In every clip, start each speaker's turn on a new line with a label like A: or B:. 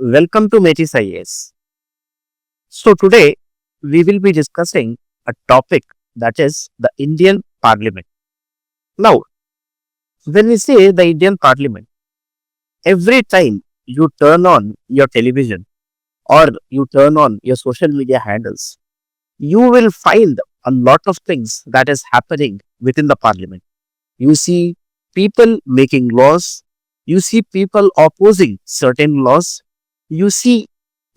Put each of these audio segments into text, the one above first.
A: Welcome to Metis IAS. So today we will be discussing a topic that is the Indian Parliament. Now, when we say the Indian Parliament, every time you turn on your television or you turn on your social media handles, you will find a lot of things that is happening within the Parliament. You see people making laws, you see people opposing certain laws, you see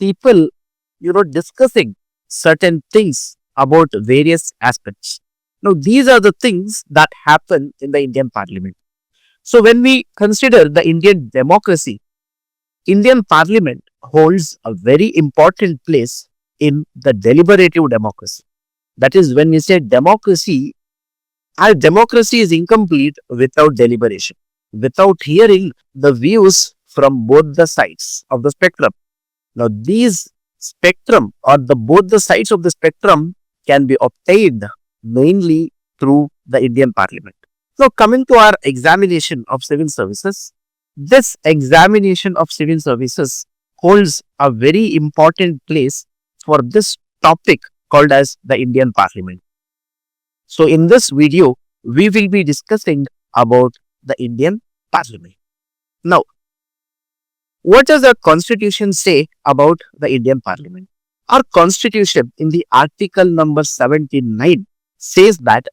A: people discussing certain things about various aspects. Now, these are the things that happen in the Indian Parliament. So, when we consider the Indian democracy, Indian Parliament holds a very important place in the deliberative democracy. That is, when we say democracy, our democracy is incomplete without deliberation, without hearing the views from both the sides of the spectrum. Now, these spectrum or the both the sides of the spectrum can be obtained mainly through the Indian Parliament. So, coming to our examination of civil services, this examination of civil services holds a very important place for this topic called as the Indian Parliament. So, in this video, we will be discussing about the Indian Parliament. Now, what does the Constitution say about the Indian Parliament? Our Constitution in the article number 79 says that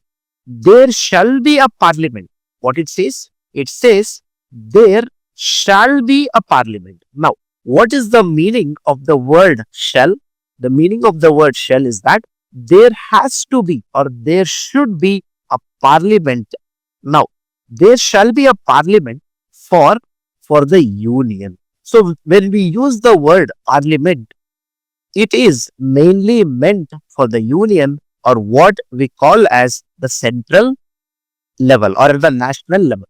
A: there shall be a Parliament. What it says? It says there shall be a Parliament. Now, what is the meaning of the word shall? The meaning of the word shall is that there has to be or there should be a Parliament. Now, there shall be a Parliament for the Union. So, when we use the word Parliament, it is mainly meant for the Union or what we call as the central level or the national level.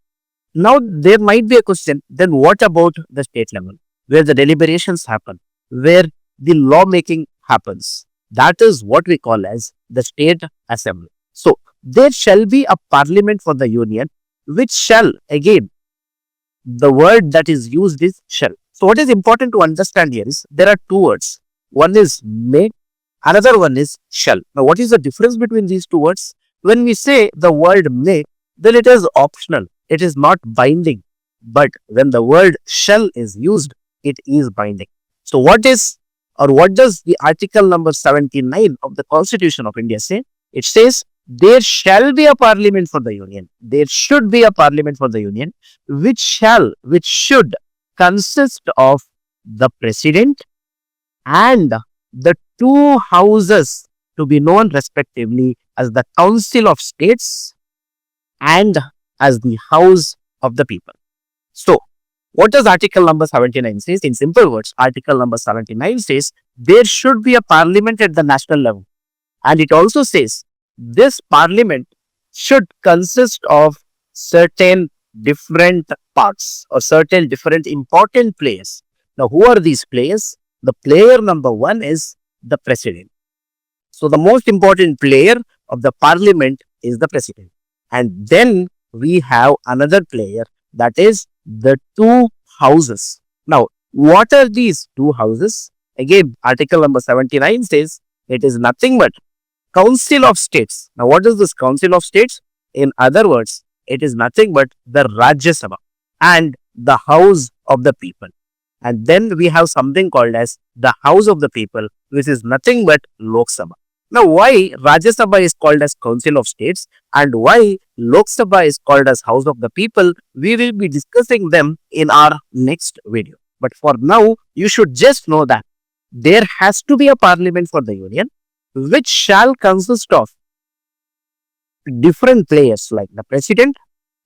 A: Now, there might be a question, then what about the state level, where the deliberations happen, where the lawmaking happens? That is what we call as the state assembly. So, there shall be a Parliament for the Union, which shall, again, the word that is used is shall. So, what is important to understand here is there are two words. One is may, another one is shall. Now, what is the difference between these two words? When we say the word may, then it is optional. It is not binding. But when the word shall is used, it is binding. So, what is or what does the article number 79 of the Constitution of India say? It says there shall be a Parliament for the Union. There should be a Parliament for the Union, which should consist of the President and the two houses to be known respectively as the Council of States and as the House of the People. So, what does article number 79 says? In simple words, article number 79 says there should be a Parliament at the national level. And it also says this Parliament should consist of certain different parts or certain different important players. Now, who are these players? The player number one is the President. So, the most important player of the Parliament is the President. And then we have another player, that is the two houses. Now, what are these two houses? Again, article number 79 says it is nothing but Council of States. Now, what is this Council of States? In other words, it is nothing but the Rajya Sabha and the House of the People. And then we have something called as the House of the People, which is nothing but Lok Sabha. Now, why Rajya Sabha is called as Council of States and why Lok Sabha is called as House of the People, we will be discussing them in our next video. But for now, you should just know that there has to be a Parliament for the Union, which shall consist of different players like the President,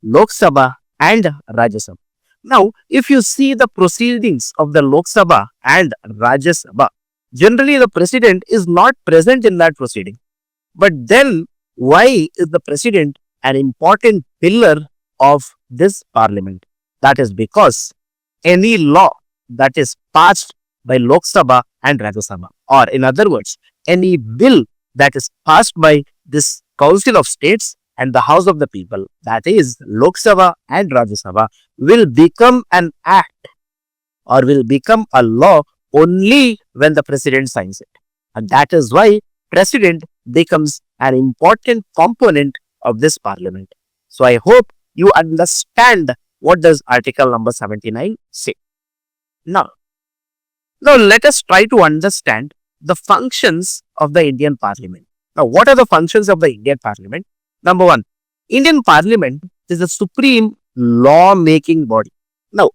A: Lok Sabha and Rajya Sabha. Now, if you see the proceedings of the Lok Sabha and Rajya Sabha, generally the President is not present in that proceeding. But then, why is the President an important pillar of this Parliament? That is because any law that is passed by Lok Sabha and Rajya Sabha, or in other words, any bill that is passed by this Council of States and the House of the People, that is Lok Sabha and Rajya Sabha, will become an act or will become a law only when the president signs it. And that is why president becomes an important component of this parliament. So I hope you understand what does article number 79 say. Now, now let us try to understand the functions of the Indian parliament. Now, what are the functions of the Indian parliament? Number one, Indian parliament is the supreme law-making body. Now,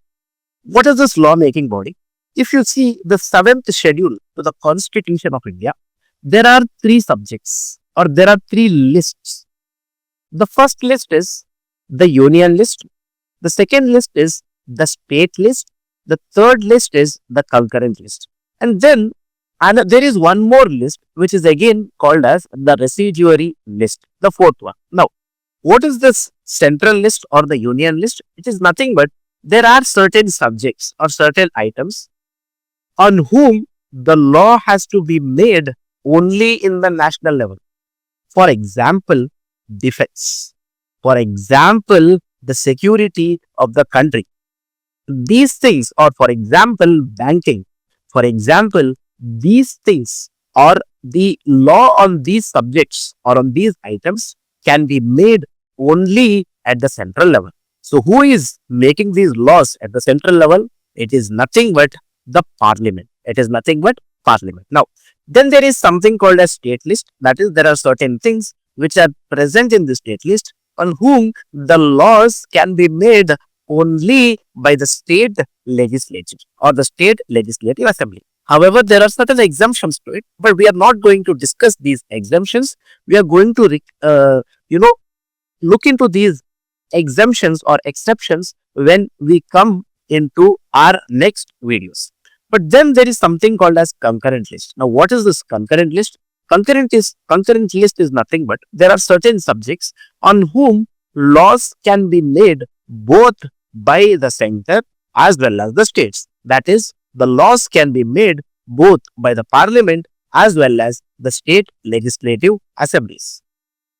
A: what is this law-making body? If you see the seventh schedule to the Constitution of India, there are three subjects or there are three lists. The first list is the union list. The second list is the state list. The third list is the concurrent list. And then there is one more list which is again called as the residuary list, the fourth one. Now, what is this central list or the union list? It is nothing but there are certain subjects or certain items on whom the law has to be made only in the national level. For example, defense. For example, the security of the country. These things, or for example, banking. For example, these things or the law on these subjects or on these items can be made only at the central level. So, who is making these laws at the central level? It is nothing but the parliament. It is nothing but parliament. Now, then there is something called a state list. That is, there are certain things which are present in the state list on whom the laws can be made only by the state legislature or the state legislative assembly. However, there are certain exemptions to it, but we are not going to discuss these exemptions. We are going to, look into these exemptions or exceptions when we come into our next videos. But then there is something called as concurrent list. Now, what is this concurrent list? Concurrent list is nothing but there are certain subjects on whom laws can be made both by the center as well as the states. That is, the laws can be made both by the parliament as well as the state legislative assemblies.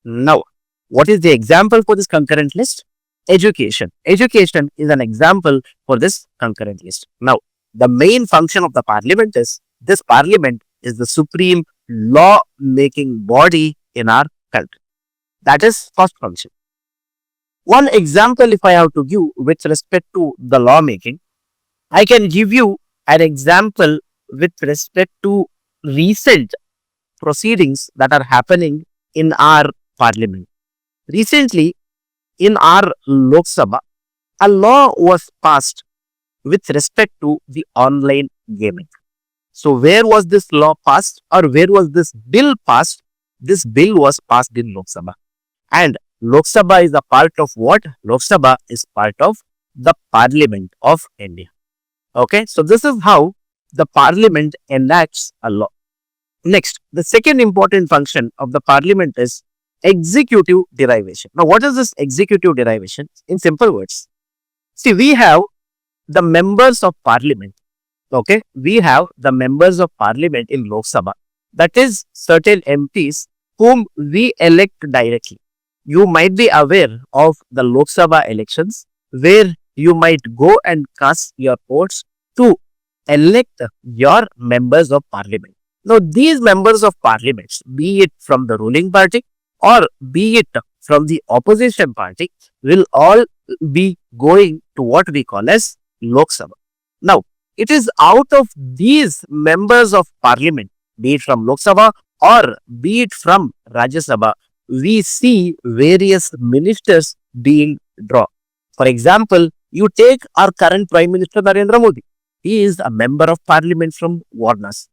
A: Now, what is the example for this concurrent list? Education. Education is an example for this concurrent list. Now, the main function of the parliament is this parliament is the supreme law-making body in our country. That is first function. One example, if I have to give with respect to the lawmaking, I can give you an example with respect to recent proceedings that are happening in our parliament. Recently, in our Lok Sabha, a law was passed with respect to the online gaming. So, where was this law passed or where was this bill passed? This bill was passed in Lok Sabha. And Lok Sabha is a part of what? Lok Sabha is part of the Parliament of India. Okay, so this is how the Parliament enacts a law. Next, the second important function of the Parliament is executive derivation. Now, what is this executive derivation? In simple words, see, we have the members of Parliament. Okay, we have the members of Parliament in Lok Sabha. That is certain MPs whom we elect directly. You might be aware of the Lok Sabha elections where you might go and cast your votes to elect your members of Parliament. Now, these members of Parliament, be it from the ruling party or be it from the opposition party, will all be going to what we call as Lok Sabha. Now, it is out of these members of Parliament, be it from Lok Sabha or be it from Rajya Sabha, we see various ministers being drawn. For example, you take our current Prime Minister Narendra Modi. He is a member of Parliament from Varanasi.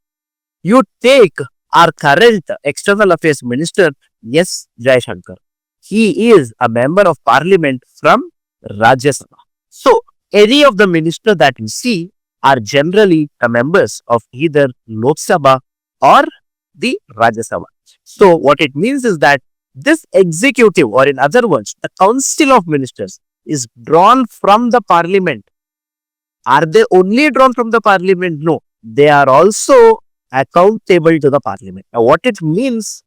A: You take our current External Affairs Minister S. Jaishankar. He is a member of Parliament from Rajya Sabha. So, any of the ministers that you see are generally the members of either Lok Sabha or the Rajya Sabha. So, what it means is that this executive, or in other words, the Council of Ministers, is drawn from the Parliament. Are they only drawn from the Parliament? No. They are also accountable to the Parliament. Now, what it means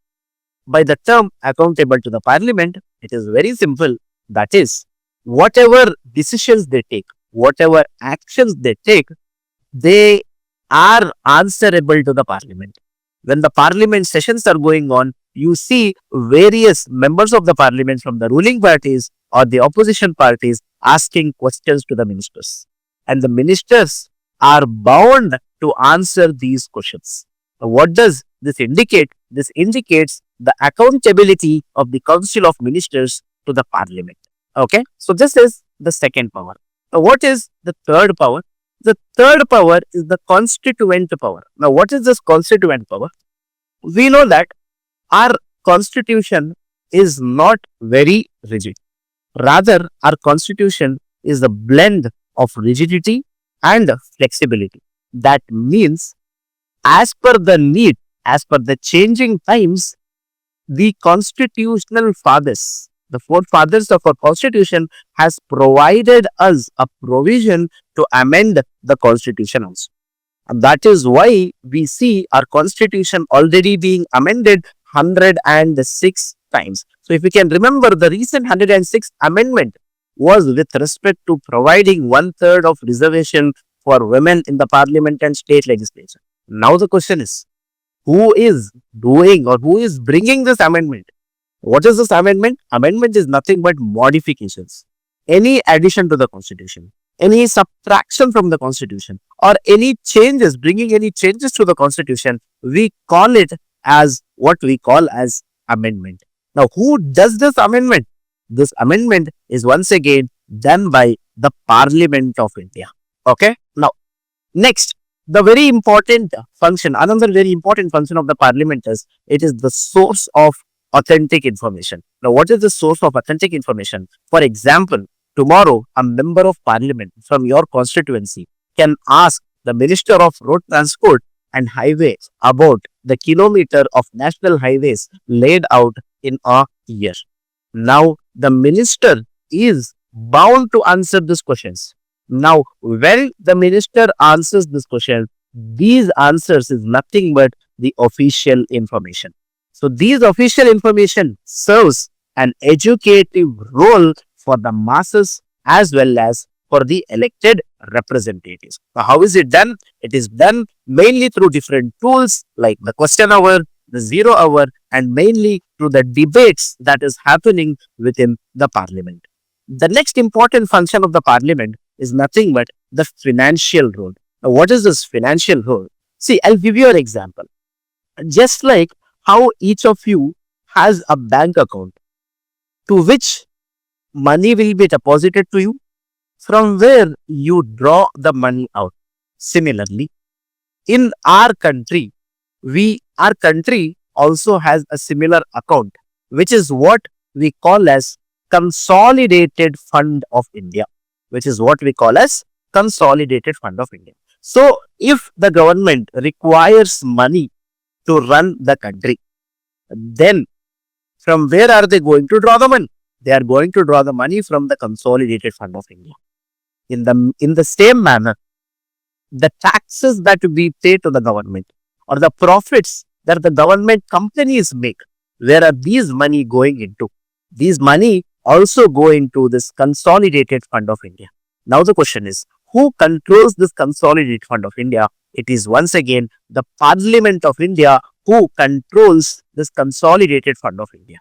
A: by the term accountable to the Parliament, it is very simple. That is, whatever decisions they take, whatever actions they take, they are answerable to the parliament. When the parliament sessions are going on, you see various members of the parliament from the ruling parties or the opposition parties asking questions to the ministers. And the ministers are bound to answer these questions. What does this indicate? This indicates the accountability of the Council of Ministers to the Parliament. Okay, so this is the second power. Now, what is the third power? The third power is the constituent power. Now, what is this constituent power? We know that our constitution is not very rigid. Rather, our constitution is a blend of rigidity and flexibility. That means, as per the need, as per the changing times, the constitutional fathers, the forefathers of our constitution, has provided us a provision to amend the constitution also. And that is why we see our constitution already being amended 106 times. So if you can remember, the recent 106th amendment was with respect to providing 1/3 of reservation for women in the parliament and state legislature. Now the question is, who is doing or who is bringing this amendment? What is this amendment? Amendment is nothing but modifications. Any addition to the constitution, any subtraction from the constitution, or any changes, bringing any changes to the constitution, we call it as what we call as amendment. Now, who does this amendment? This amendment is once again done by the Parliament of India. Okay. Now, next, the very important function, another very important function of the Parliament is it is the source of authentic information. Now, what is the source of authentic information? For example, tomorrow, a member of parliament from your constituency can ask the Minister of Road Transport and Highways about the kilometer of national highways laid out in a year. Now, the minister is bound to answer these questions. Now, when the minister answers this question, these answers is nothing but the official information. So, these official information serves an educative role for the masses as well as for the elected representatives. Now, how is it done? It is done mainly through different tools like the question hour, the 0 hour, and mainly through the debates that is happening within the parliament. The next important function of the parliament is nothing but the financial role. Now, what is this financial role? See, I'll give you an example. Just like how each of you has a bank account to which money will be deposited to you, from where you draw the money out. Similarly, in our country, our country also has a similar account, which is what we call as Consolidated Fund of India, which is what we call as Consolidated Fund of India. So, if the government requires money to run the country, then from where are they going to draw the money? They are going to draw the money from the Consolidated Fund of India. In the same manner, the taxes that we pay to the government or the profits that the government companies make, where are these money going into? These money also go into this Consolidated Fund of India. Now the question is, who controls this Consolidated Fund of India? It is once again the Parliament of India who controls this Consolidated Fund of India.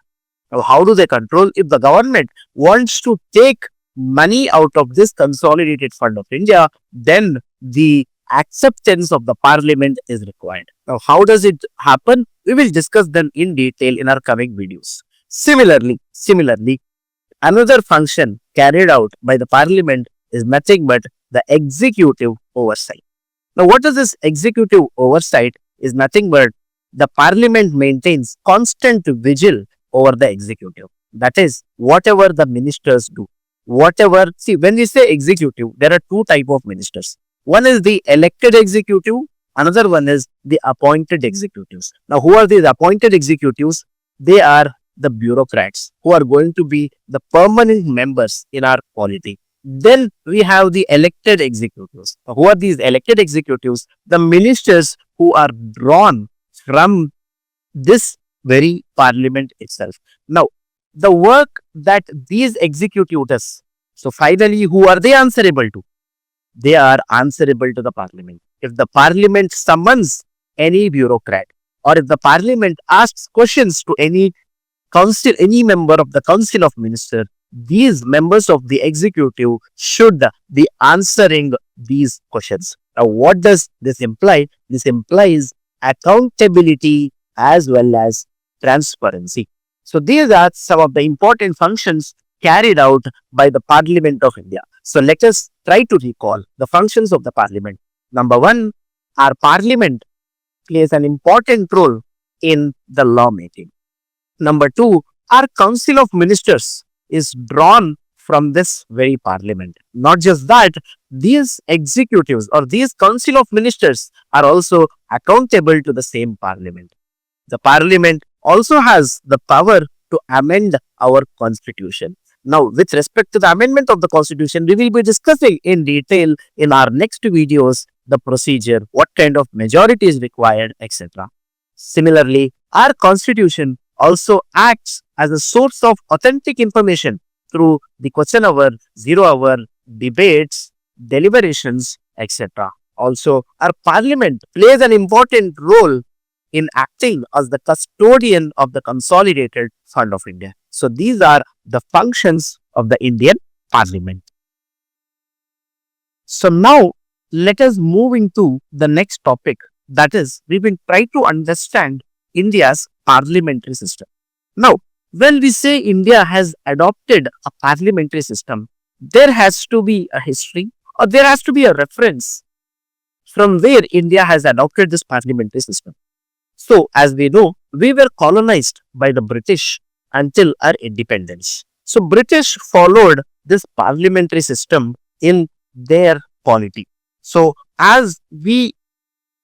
A: Now, how do they control? If the government wants to take money out of this Consolidated Fund of India, then the acceptance of the parliament is required. Now, how does it happen? We will discuss them in detail in our coming videos. Similarly, another function carried out by the parliament is nothing but the executive oversight. Now, what is this executive oversight? Is nothing but the parliament maintains constant vigil over the executive. That is, whatever the ministers do, see, when we say executive, there are two type of ministers. One is the elected executive, another one is the appointed executives. Now, who are these appointed executives? They are the bureaucrats who are going to be the permanent members in our polity. Then we have the elected executives. Now, who are these elected executives? The ministers who are drawn from this very parliament itself. Now, the work that these executives, so finally, who are they answerable to? they are answerable to the parliament. If the parliament summons any bureaucrat, or if the parliament asks questions to any council, any member of the council of minister, these members of the executive should be answering these questions. Now, what does this imply? This implies accountability as well as transparency. So, these are some of the important functions carried out by the Parliament of India. So, let us try to recall the functions of the Parliament. Number one, our Parliament plays an important role in the lawmaking. Number two, our Council of Ministers is drawn from this very parliament. Not just that, these executives or these Council of Ministers are also accountable to the same parliament. The parliament also has the power to amend our constitution. Now, with respect to the amendment of the constitution, we will be discussing in detail in our next videos the procedure, what kind of majority is required, etc. Similarly, our constitution also acts as a source of authentic information through the question hour, 0 hour, debates, deliberations, etc. Also, our parliament plays an important role in acting as the custodian of the consolidated fund of India. So, these are the functions of the Indian parliament. So, now let us move into the next topic, that is, we will try to understand India's parliamentary system. Now, when we say India has adopted a parliamentary system, there has to be a history or there has to be a reference from where India has adopted this parliamentary system. So, as we know, we were colonized by the British until our independence. So, British followed this parliamentary system in their polity. So, as we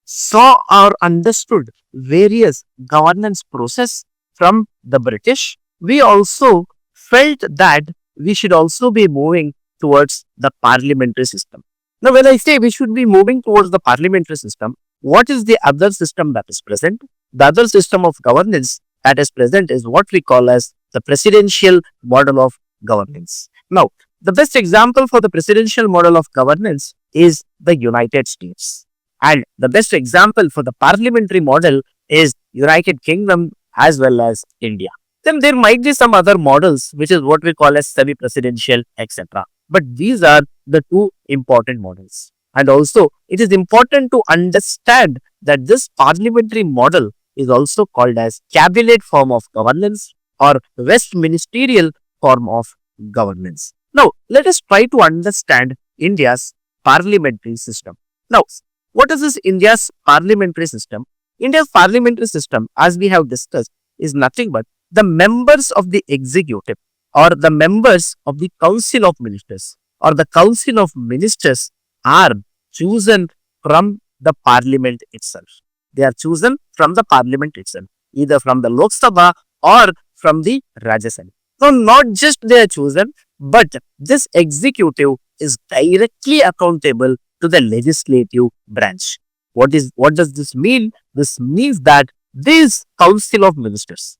A: saw or understood various governance process from the British, we also felt that we should also be moving towards the parliamentary system. Now, when I say we should be moving towards the parliamentary system, what is the other system that is present? The other system of governance that is present is what we call as the presidential model of governance. Now, the best example for the presidential model of governance is the United States. And the best example for the parliamentary model is United Kingdom as well as India. Then there might be some other models, which is what we call as semi-presidential, etc. But these are the two important models. And also, it is important to understand that this parliamentary model is also called as cabinet form of governance or Westministerial form of governance. Now, let us try to understand India's parliamentary system. Now, what is this India's parliamentary system? India's parliamentary system, as we have discussed, is nothing but the members of the executive or the members of the council of ministers or the council of ministers are chosen from the parliament itself. They are chosen from the parliament itself, either from the Lok Sabha or from the Rajya Sabha. So, not just they are chosen, but this executive is directly accountable to the legislative branch. What does this mean? This means that these council of ministers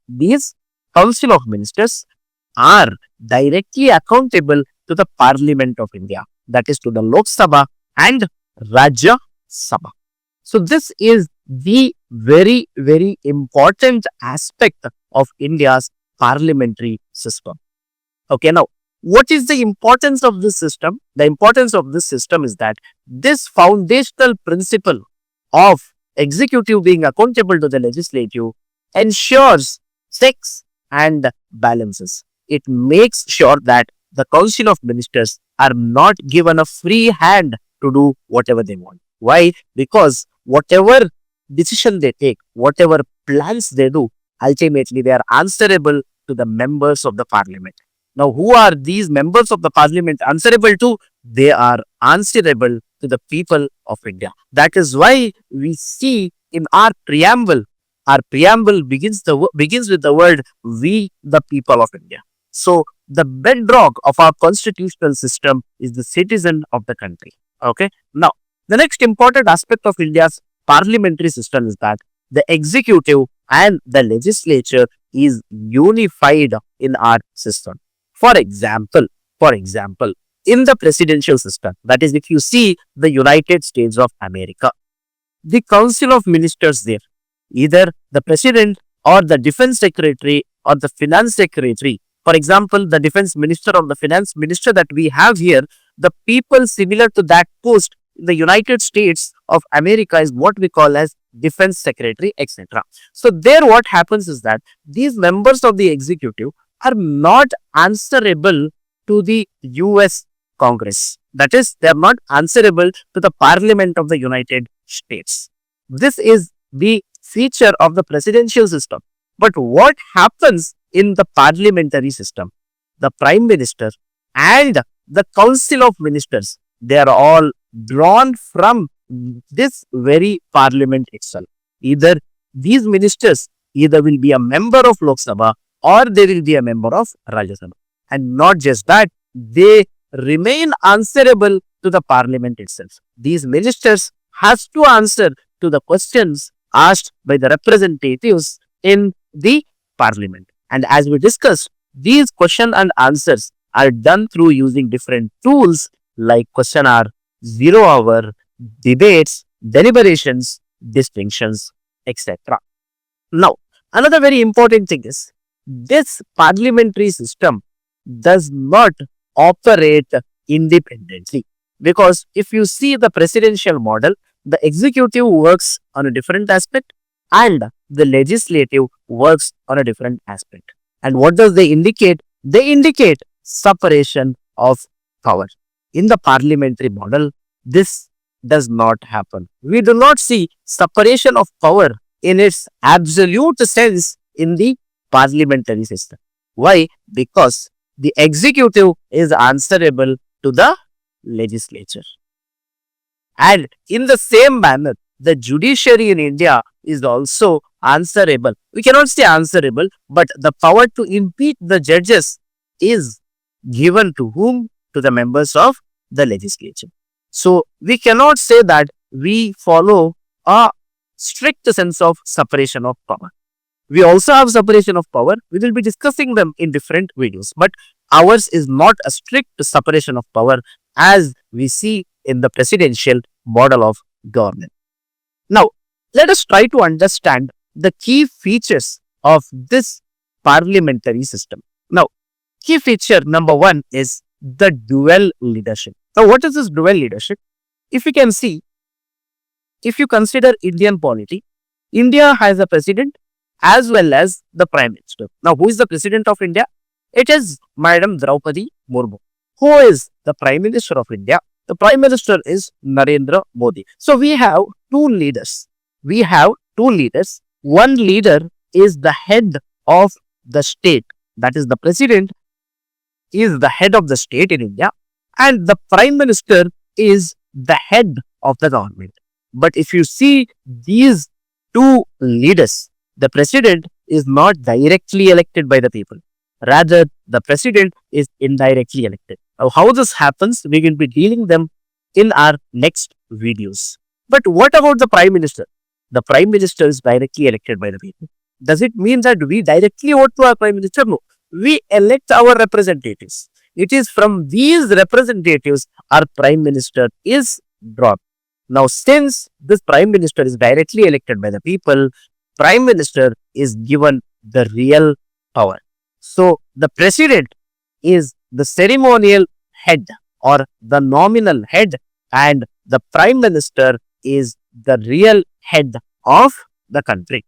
A: are directly accountable to the Parliament of India, that is to the Lok Sabha and Rajya Sabha. So, this is the very, very important aspect of India's parliamentary system. Okay, now, what is the importance of this system? The importance of this system is that this foundational principle of executive being accountable to the legislative ensures checks and balances. It makes sure that the council of ministers are not given a free hand to do whatever they want. Why? Because whatever decision they take, whatever plans they do, ultimately they are answerable to the members of the parliament. Now, who are these members of the parliament answerable to? They are answerable to the people of India. That is why we see in our preamble begins with the word "we, the people of India." So, the bedrock of our constitutional system is the citizen of the country. Okay. Now, the next important aspect of India's parliamentary system is that the executive and the legislature is unified in our system. For example, in the presidential system, that is, if you see the United States of America, the Council of Ministers there, either the President or the Defense Secretary or the Finance Secretary. For example, the Defense Minister or the Finance Minister that we have here, the people similar to that post in the United States of America is what we call as Defense Secretary, etc. So there what happens is that these members of the executive are not answerable to the US Congress. That is, they are not answerable to the Parliament of the United States. This is the feature of the presidential system. But what happens in the parliamentary system? The Prime Minister and the Council of Ministers, they are all drawn from this very parliament itself. Either these ministers either will be a member of Lok Sabha or they will be a member of Rajya Sabha. And not just that, they remain answerable to the parliament itself. These ministers has to answer to the questions asked by the representatives in the parliament. And as we discussed, these question and answers are done through using different tools like question hour, 0 hour, debates, deliberations, distinctions, etc. Now, another very important thing is this parliamentary system does not operate independently, because if you see the presidential model, the executive works on a different aspect and the legislative works on a different aspect. And what does they indicate? They indicate separation of power. In the parliamentary model, this does not happen. We do not see separation of power in its absolute sense in the parliamentary system. Why? Because the executive is answerable to the legislature. And in the same manner, the judiciary in India is also answerable. We cannot say answerable, but the power to impeach the judges is given to whom? To the members of the legislature. So we cannot say that we follow a strict sense of separation of power. We also have separation of power. We will be discussing them in different videos, but ours is not a strict separation of power as we see in the presidential model of government. Now, let us try to understand the key features of this parliamentary system. Now, key feature number 1 is the dual leadership. Now, what is this dual leadership? If you can see, if you consider Indian polity, India has a president as well as the prime minister. Now, who is the president of India? It is Madam Draupadi Murmu. Who is the prime minister of India? The prime minister is Narendra Modi. So, we have two leaders. One leader is the head of the state. That is, the president is the head of the state in India, and the prime minister is the head of the government. But if you see these two leaders, the president is not directly elected by the people. Rather, the president is indirectly elected. Now, how this happens, we will be dealing them in our next videos. But what about the prime minister? The prime minister is directly elected by the people. Does it mean that we directly vote to our prime minister? No. We elect our representatives. It is from these representatives our prime minister is dropped. Now, since this prime minister is directly elected by the people, prime minister is given the real power. So, the president is the ceremonial head or the nominal head, and the prime minister is the real head of the country.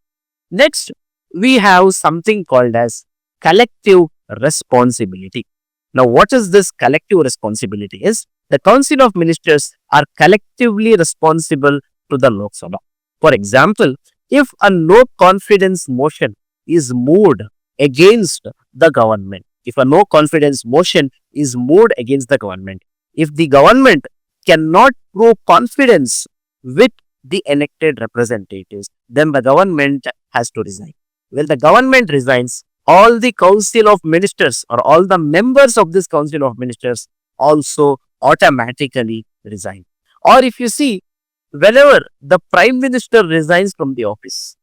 A: Next, we have something called as collective responsibility. Now, what is this collective responsibility is? The Council of Ministers are collectively responsible to the Lok Sabha. For example, if a no confidence motion is moved against the government, if the government cannot prove confidence with the elected representatives, then the government has to resign. When the government resigns, all the Council of Ministers or all the members of this Council of Ministers also automatically resign. Or if you see, whenever the Prime Minister resigns from the office,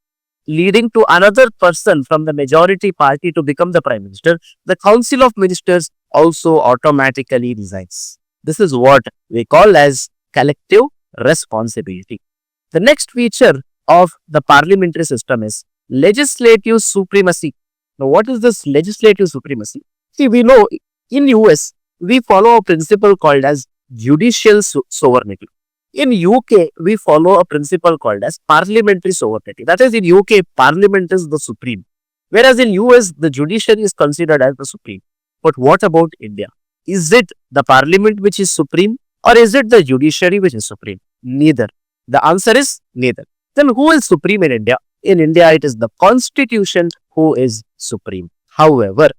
A: leading to another person from the majority party to become the Prime Minister, the Council of Ministers also automatically resigns. This is what we call as collective responsibility. The next feature of the parliamentary system is legislative supremacy. Now, what is this legislative supremacy? See, we know in US, we follow a principle called as judicial sovereignty. In UK, we follow a principle called as parliamentary sovereignty. That is, in UK, parliament is the supreme. Whereas in US, the judiciary is considered as the supreme. But what about India? Is it the parliament which is supreme, or is it the judiciary which is supreme? Neither. The answer is neither. Then who is supreme in India? In India, it is the constitution who is supreme. However,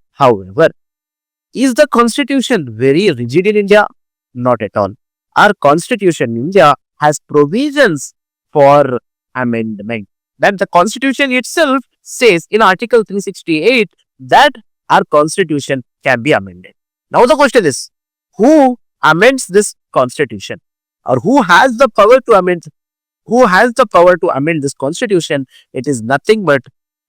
A: is the constitution very rigid in India? Not at all. Our constitution in India has provisions for amendment. That the constitution itself says in Article 368 that our constitution can be amended. Now the question is, who amends this constitution, or who has the power to amend? Who has the power to amend this constitution? It is nothing but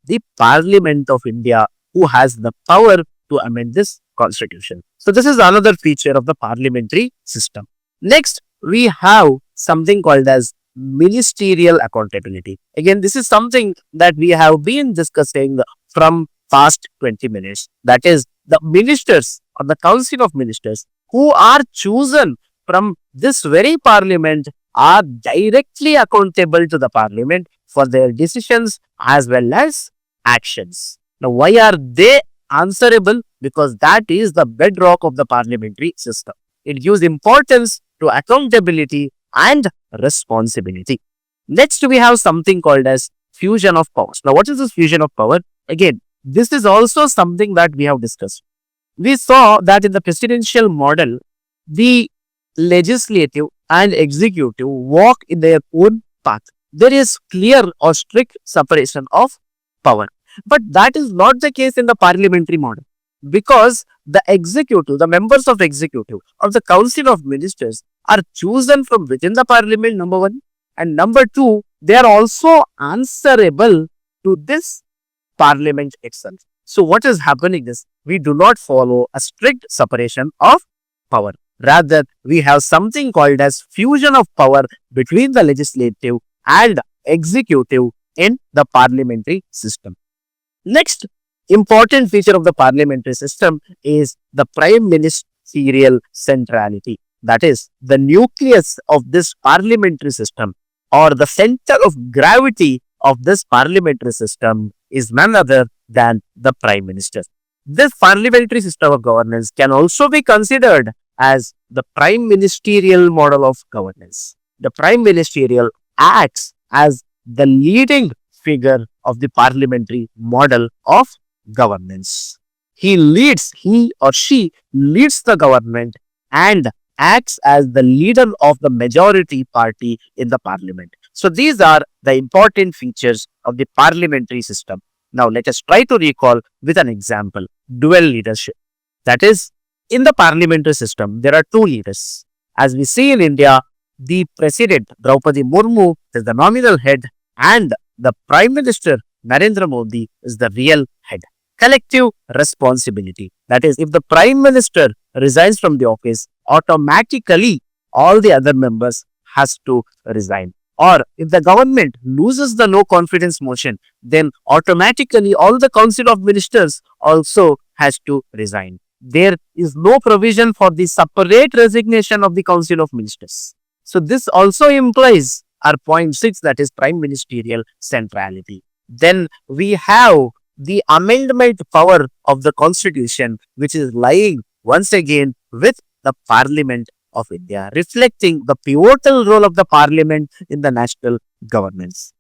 A: the Parliament of India who has the power to amend this constitution. So this is another feature of the parliamentary system. Next, we have something called as ministerial accountability. Again, this is something that we have been discussing from past 20 minutes. That is, the ministers or the council of ministers who are chosen from this very parliament are directly accountable to the parliament for their decisions as well as actions. Now, why are they answerable? Because that is the bedrock of the parliamentary system. It gives importance to accountability and responsibility. Next, we have something called as fusion of powers. Now, what is this fusion of power? Again, this is also something that we have discussed. We saw that in the presidential model, the legislative and executive walk in their own path. There is clear or strict separation of power. But that is not the case in the parliamentary model, because the executive, the members of executive of the council of ministers are chosen from within the parliament, number one. And number two, they are also answerable to this parliament itself. So what is happening is, we do not follow a strict separation of power. Rather, we have something called as fusion of power between the legislative and executive in the parliamentary system. Next important feature of the parliamentary system is the prime ministerial centrality. That is, the nucleus of this parliamentary system, or the center of gravity of this parliamentary system, is none other than the prime minister. This parliamentary system of governance can also be considered as the prime ministerial model of governance. The prime ministerial acts as the leading figure of the parliamentary model of governance. He or she leads the government and acts as the leader of the majority party in the parliament. So these are the important features of the parliamentary system. Now let us try to recall with an example: dual leadership. That is, in the parliamentary system, there are two leaders. As we see in India, the president, Draupadi Murmu, is the nominal head, and the prime minister, Narendra Modi, is the real head. Collective responsibility. That is, if the prime minister resigns from the office, automatically all the other members has to resign. Or if the government loses the no confidence motion, then automatically all the council of ministers also has to resign. There is no provision for the separate resignation of the council of ministers. So this also implies our point 6, that is prime ministerial centrality. Then we have the amendment power of the constitution, which is lying once again with the Parliament of India, reflecting the pivotal role of the Parliament in the national governance.